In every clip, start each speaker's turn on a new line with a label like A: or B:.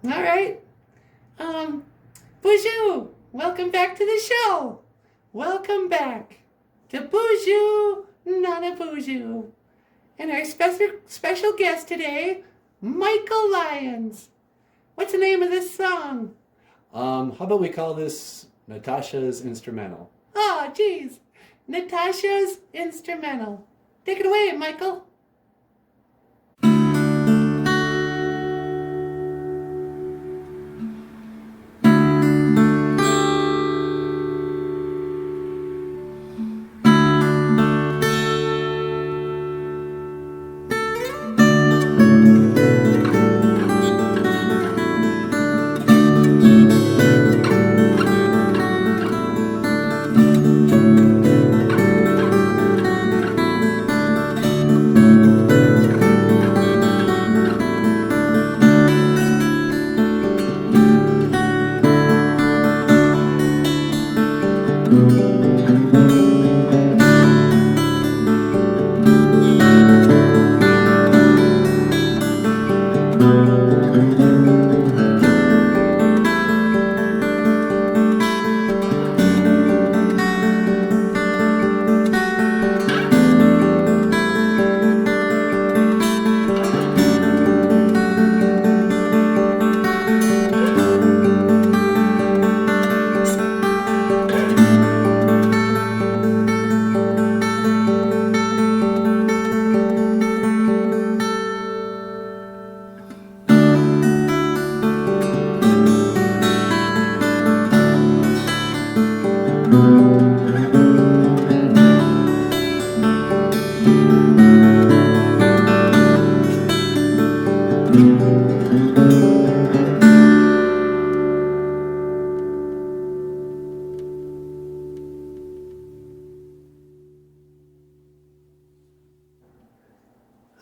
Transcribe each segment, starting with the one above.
A: All right. Um, Bonjour. Welcome back to the show. Welcome back to Bonjour, Nana Bonjour. And our special guest today, Michael Lyons. What's the name of this song?
B: How about we call this Natasha's Instrumental?
A: Oh, geez. Natasha's Instrumental. Take it away, Michael.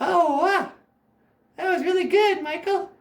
A: Oh, wow. That was really good, Michael.